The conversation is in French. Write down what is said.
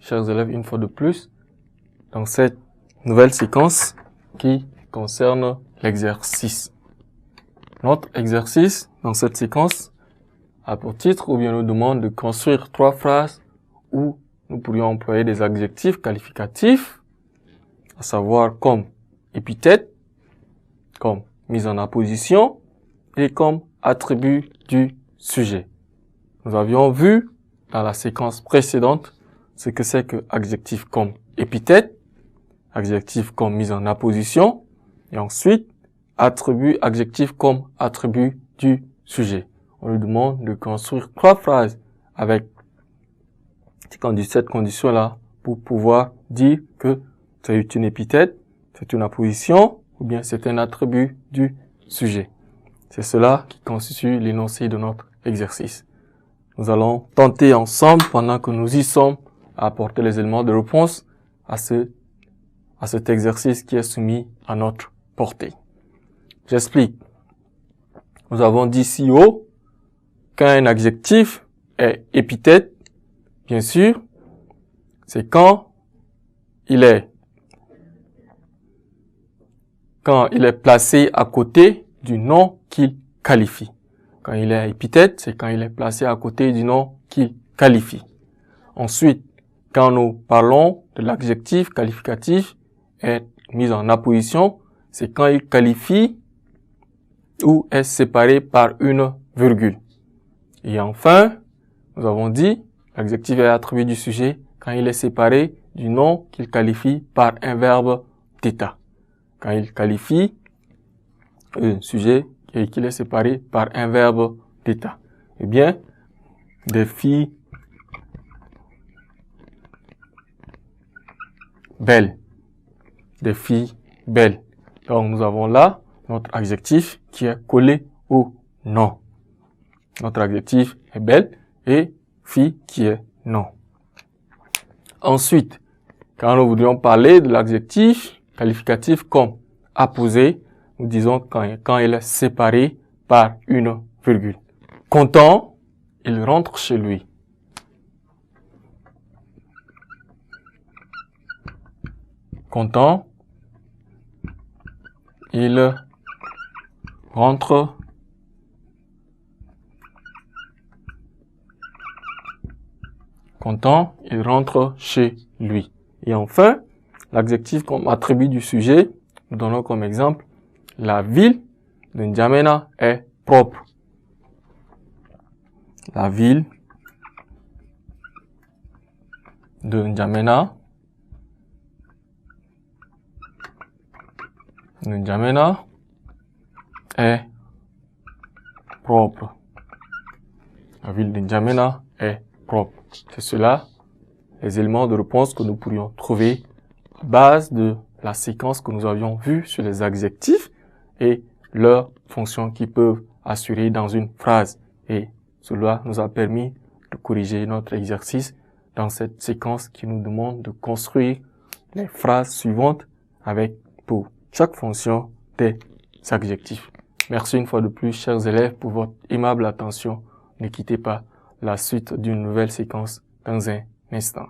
chers élèves, une fois de plus, dans cette nouvelle séquence qui concerne l'exercice. Notre exercice dans cette séquence a pour titre ou bien nous demande de construire 3 phrases où nous pourrions employer des adjectifs qualificatifs, à savoir comme épithète, comme mise en apposition et comme attribut du sujet. Nous avions vu dans la séquence précédente ce que c'est que adjectif comme épithète, adjectif comme mise en apposition et ensuite attribut, adjectif comme attribut du sujet. On nous demande de construire 3 phrases avec cette condition-là pour pouvoir dire que c'est une épithète, c'est une apposition ou bien c'est un attribut du sujet. C'est cela qui constitue l'énoncé de notre exercice. Nous allons tenter ensemble, pendant que nous y sommes, à apporter les éléments de réponse à cet exercice qui est soumis à notre portée. J'explique. Nous avons dit ci haut qu'un adjectif est épithète, bien sûr, c'est quand il est placé à côté du nom qu'il qualifie. Quand il est épithète, c'est quand il est placé à côté du nom qu'il qualifie. Ensuite, quand nous parlons de l'adjectif qualificatif est mis en apposition, c'est quand il qualifie ou est séparé par une virgule. Et enfin, nous avons dit, l'adjectif est attribut du sujet quand il est séparé du nom qu'il qualifie par un verbe d'état. Quand il qualifie un sujet et qu'il est séparé par un verbe d'état. Eh bien, des filles belles. Des filles belles. Donc, nous avons là notre adjectif qui est collé au nom. Notre adjectif est belle et fille qui est nom. Ensuite, quand nous voudrions parler de l'adjectif qualificatif comme apposé, nous disons quand il est séparé par une virgule. Content, il rentre chez lui. Content, il rentre chez lui. Et enfin, l'adjectif comme attribut du sujet, nous donnons comme exemple, la ville de N'Djamena est propre. La ville de N'Djamena est propre. La ville de N'Djamena est propre. C'est cela, les éléments de réponse que nous pourrions trouver à base de la séquence que nous avions vue sur les adjectifs et leurs fonctions qu'ils peuvent assurer dans une phrase. Et cela nous a permis de corriger notre exercice dans cette séquence qui nous demande de construire les phrases suivantes avec, pour chaque fonction, des adjectifs. Merci une fois de plus, chers élèves, pour votre aimable attention. Ne quittez pas la suite d'une nouvelle séquence dans un instant.